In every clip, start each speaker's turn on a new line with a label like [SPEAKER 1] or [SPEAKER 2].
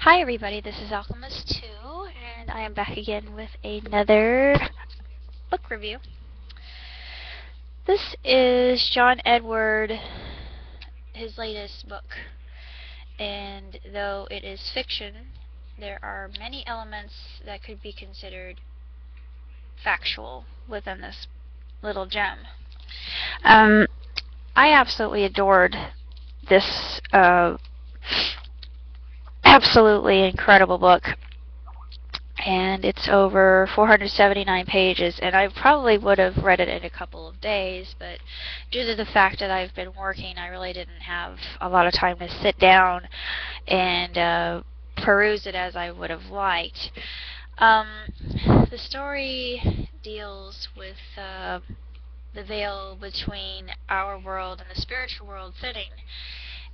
[SPEAKER 1] Hi everybody, this is Alchemist2, and I am back again with another book review. This is John Edward, his latest book, and though it is fiction, there are many elements that could be considered factual within this little gem. I absolutely adored this absolutely incredible book, and it's over 479 pages, and I probably would have read it in a couple of days, but due to the fact that I've been working, I really didn't have a lot of time to sit down and peruse it as I would have liked. The story deals with the veil between our world and the spiritual world thinning,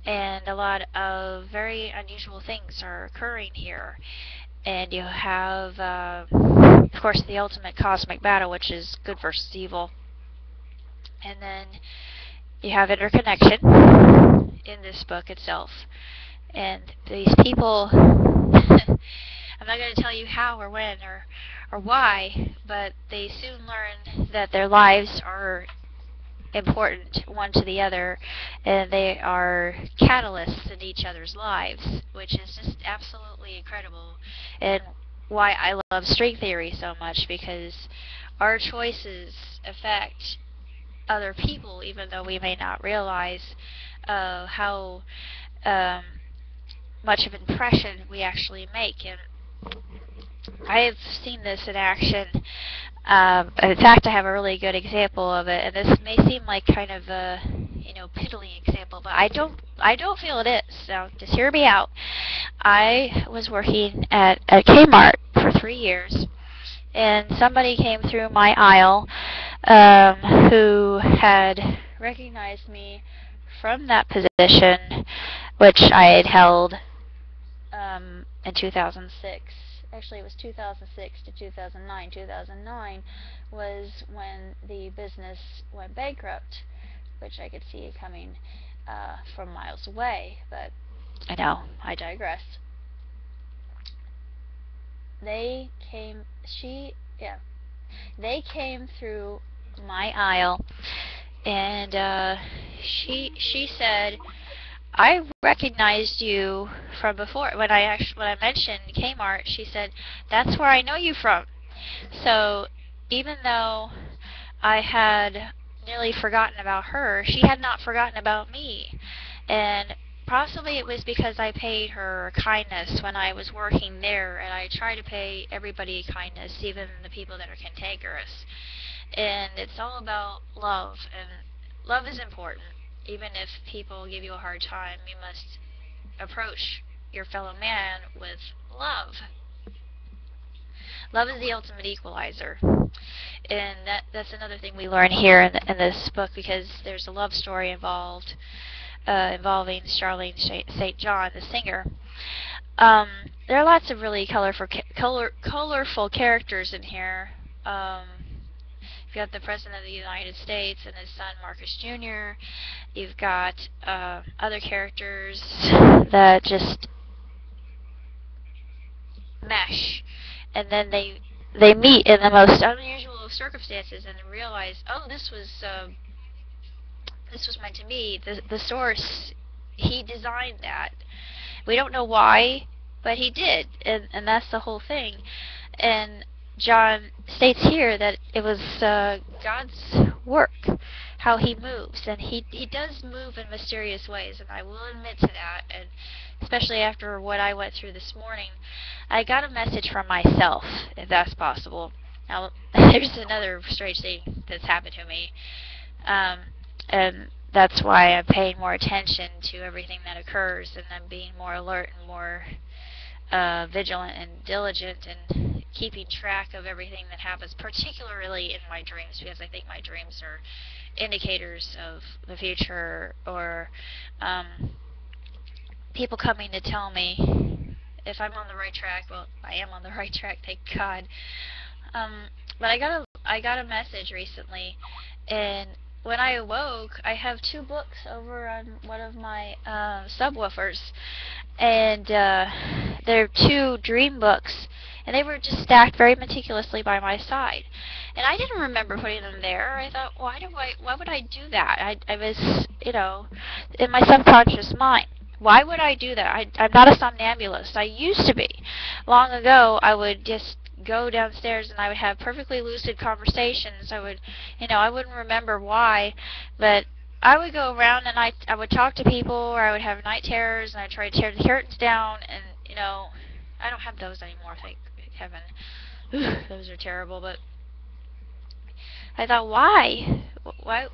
[SPEAKER 1] and a lot of very unusual things are occurring here. And you have, of course, the ultimate cosmic battle, which is good versus evil. And then you have interconnection in this book itself. And these people, I'm not going to tell you how or when or why, but they soon learn that their lives are important one to the other, and they are catalysts in each other's lives, which is just absolutely incredible, and why I love string theory so much, because our choices affect other people, even though we may not realize how much of an impression we actually make. And I've seen this in action. In fact, I have a really good example of it, and this may seem like kind of a, piddly example, but I don't feel it is. So just hear me out. I was working at Kmart for 3 years, and somebody came through my aisle who had recognized me from that position, which I had held in 2006. Actually, it was 2006 to 2009. 2009 was when the business went bankrupt, which I could see coming from miles away, but I know, I digress. They came through my aisle, and she said, "I recognized you from before." When I mentioned Kmart, she said, "That's where I know you from." So even though I had nearly forgotten about her, she had not forgotten about me. And possibly it was because I paid her kindness when I was working there, and I try to pay everybody kindness, even the people that are cantankerous. And it's all about love, and love is important. Even if people give you a hard time, you must approach your fellow man with love. Love is the ultimate equalizer. And that's another thing we learn here in this book, because there's a love story involved, involving Charlene St. John, the singer. There are lots of really colorful characters in here. You've got the President of the United States and his son Marcus Jr. You've got other characters that just mesh, and then they meet in the most unusual of circumstances and realize, oh, this was meant to be. The source, he designed that. We don't know why, but he did, and that's the whole thing. And John states here that it was God's work, how he moves, and he does move in mysterious ways, and I will admit to that. And especially after what I went through this morning, I got a message from myself, if that's possible. Now, there's another strange thing that's happened to me, and that's why I'm paying more attention to everything that occurs, and I'm being more alert and more vigilant and diligent, and keeping track of everything that happens, particularly in my dreams, because I think my dreams are indicators of the future, or people coming to tell me if I'm on the right track. Well, I am on the right track, thank God. But I got a message recently, and when I awoke, I have 2 books over on one of my subwoofers, and They're two dream books, and they were just stacked very meticulously by my side. And I didn't remember putting them there. I thought, why would I do that? I was, in my subconscious mind. Why would I do that? I'm not a somnambulist. I used to be. Long ago, I would just go downstairs and I would have perfectly lucid conversations. I wouldn't remember why, but I would go around and I would talk to people, or I would have night terrors, and I'd try to tear the curtains down, and, I don't have those anymore, thank heaven. Those are terrible, but I thought, why? Why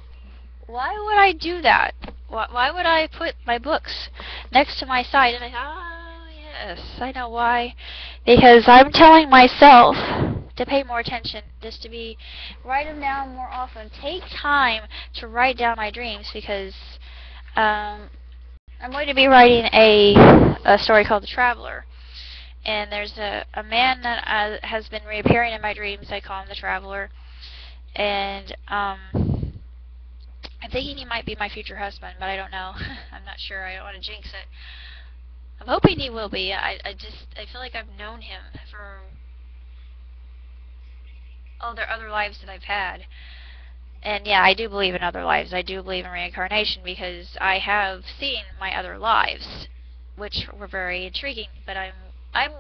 [SPEAKER 1] would I do that? Why would I put my books next to my side? And I thought, oh, yes, I know why. Because I'm telling myself to pay more attention, just to write them down more often. Take time to write down my dreams, because I'm going to be writing a story called The Traveler. And there's a man that has been reappearing in my dreams. I call him The Traveler. And I'm thinking he might be my future husband, but I don't know. I'm not sure. I don't want to jinx it. I'm hoping he will be. I feel like I've known him for all the other lives that I've had. And yeah, I do believe in other lives. I do believe in reincarnation, because I have seen my other lives, which were very intriguing, but I'm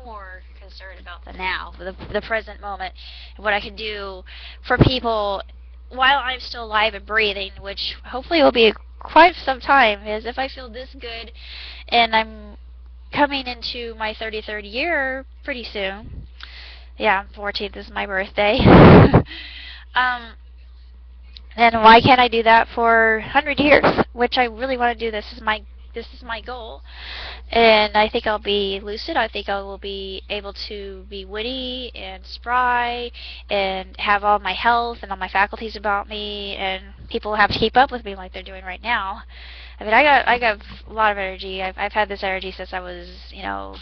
[SPEAKER 1] more concerned about the now, the present moment, and what I can do for people while I'm still alive and breathing, which hopefully will be quite some time, because if I feel this good, and I'm coming into my 33rd year pretty soon. Yeah, 14th is my birthday. Then why can't I do that for 100 years? Which I really want to do. This is my goal. And I think I'll be lucid. I think I will be able to be witty and spry and have all my health and all my faculties about me, and people will have to keep up with me like they're doing right now. I mean, I got a lot of energy. I've had this energy since I was,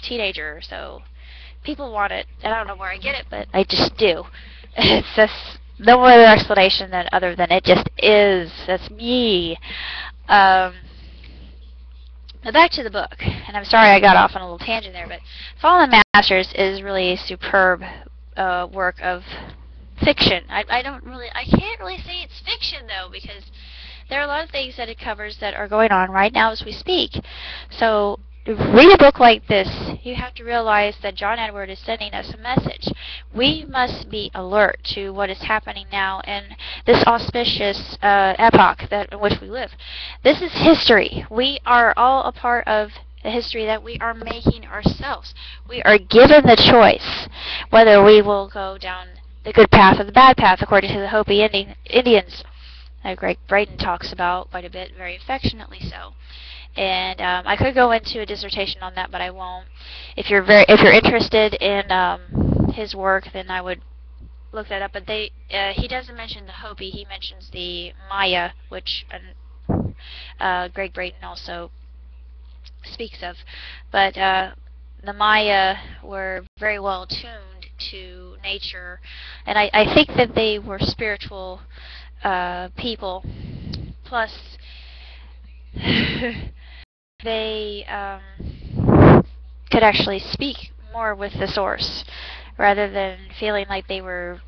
[SPEAKER 1] teenager, so people want it. And I don't know where I get it, but I just do. It's just no other explanation other than it just is. That's me. Now back to the book, and I'm sorry I got off on a little tangent there, but Fallen Masters is really a superb work of fiction. I can't really say it's fiction, though, because there are a lot of things that it covers that are going on right now as we speak. So read a book like this, you have to realize that John Edward is sending us a message. We must be alert to what is happening now in this auspicious epoch in which we live. This is history. We are all a part of the history that we are making ourselves. We are given the choice whether we will go down the good path or the bad path, according to the Hopi Indians. Greg Braden talks about quite a bit, very affectionately so. And I could go into a dissertation on that, but I won't. If you're interested in his work, then I would look that up. But he doesn't mention the Hopi. He mentions the Maya, which Greg Braden also speaks of. But the Maya were very well attuned to nature, and I think that they were spiritual people. Plus, they could actually speak more with the source rather than feeling like they were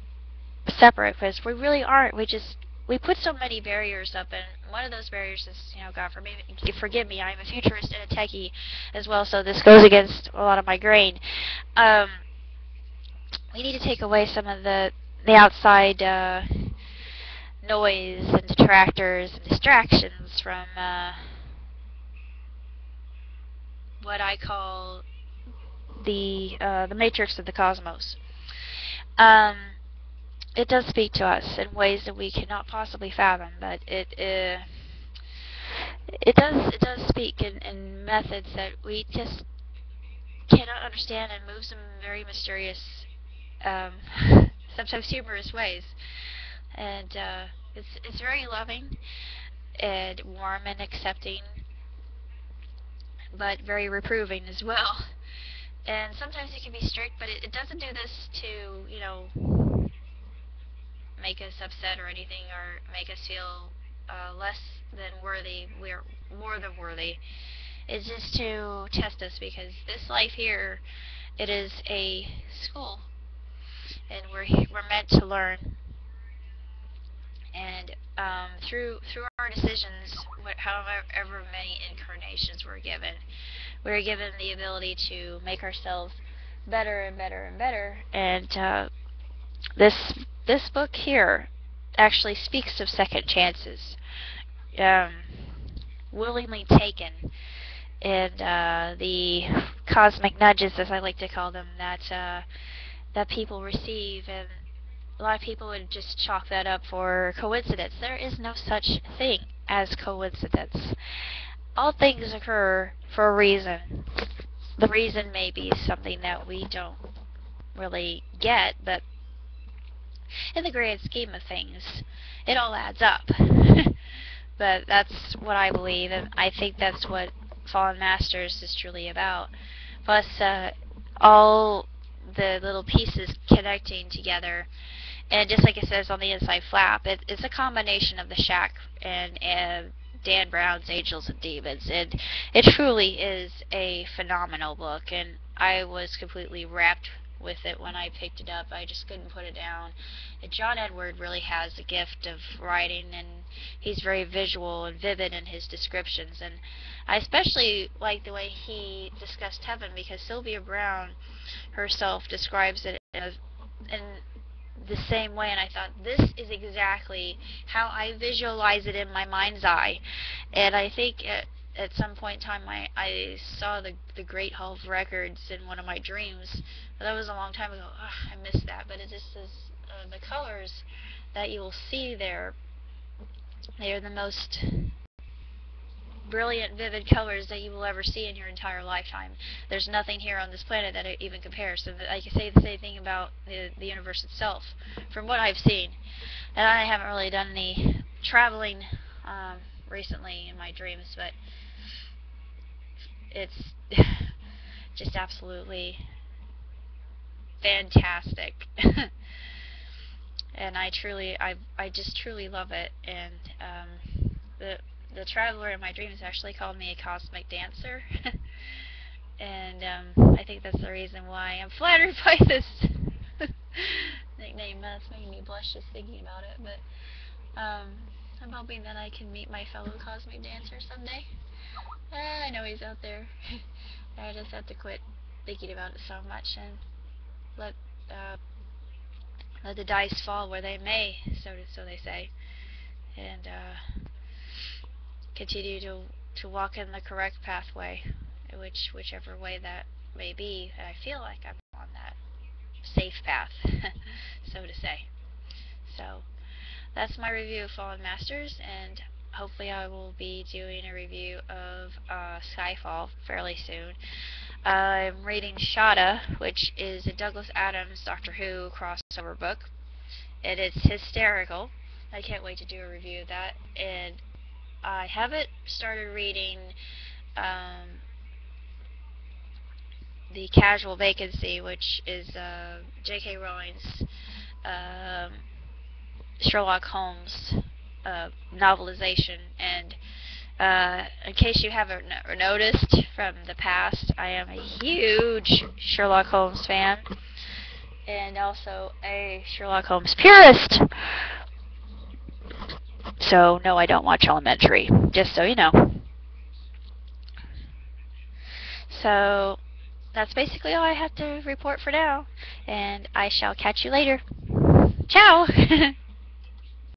[SPEAKER 1] separate, because we really aren't. We put so many barriers up, and one of those barriers is, God forgive me, I'm a futurist and a techie as well, so this goes against a lot of my grain. We need to take away some of the outside noise and detractors and distractions from what I call the matrix of the cosmos. It does speak to us in ways that we cannot possibly fathom, but it does speak in methods that we just cannot understand, and moves in very mysterious, sometimes humorous ways. And it's very loving and warm and accepting, but very reproving as well. And sometimes it can be strict, but it doesn't do this to, make us upset or anything, or make us feel less than worthy. We're more than worthy. It's just to test us, because this life here, it is a school, and we're meant to learn. And through our decisions, however many incarnations we're given the ability to make ourselves better and better and better. And this this book here actually speaks of second chances, um, willingly taken, and the cosmic nudges, as I like to call them, that people receive. And a lot of people would just chalk that up for coincidence. There is no such thing as coincidence. All things occur for a reason. The reason may be something that we don't really get, but in the grand scheme of things, it all adds up. But that's what I believe, and I think that's what Fallen Masters is truly about. Plus, all the little pieces connecting together. And just like it says on the inside flap, it's a combination of the Shack and Dan Brown's Angels and Demons. And it truly is a phenomenal book, and I was completely wrapped with it when I picked it up. I just couldn't put it down. And John Edward really has the gift of writing, and he's very visual and vivid in his descriptions. And I especially like the way he discussed heaven, because Sylvia Brown herself describes it in the same way, and I thought, this is exactly how I visualize it in my mind's eye. And I think at some point in time I saw the Great Hall of Records in one of my dreams. That was a long time ago. Ugh, I missed that, but it just is the colors that you will see there. They are the most brilliant, vivid colors that you will ever see in your entire lifetime. There's nothing here on this planet that it even compares. So I can say the same thing about the universe itself, from what I've seen. And I haven't really done any traveling recently in my dreams, but it's just absolutely fantastic. And I just truly love it. And the traveler in my dreams actually called me a cosmic dancer. And I think that's the reason why I'm flattered by this nickname. That's making me blush just thinking about it. But I'm hoping that I can meet my fellow cosmic dancer someday. I know he's out there. I just have to quit thinking about it so much and let the dice fall where they may, so they say, and continue to walk in the correct pathway, whichever way that may be. And I feel like I'm on that safe path, so to say. So that's my review of Fallen Masters, and hopefully I will be doing a review of Skyfall fairly soon. I'm reading Shada, which is a Douglas Adams Doctor Who crossover book, and it's hysterical. I can't wait to do a review of that. And I haven't started reading The Casual Vacancy, which is J.K. Rowling's Sherlock Holmes novelization. And in case you haven't noticed from the past, I am a huge Sherlock Holmes fan, and also a Sherlock Holmes purist. So, no, I don't watch Elementary, just so you know. So, that's basically all I have to report for now, and I shall catch you later. Ciao!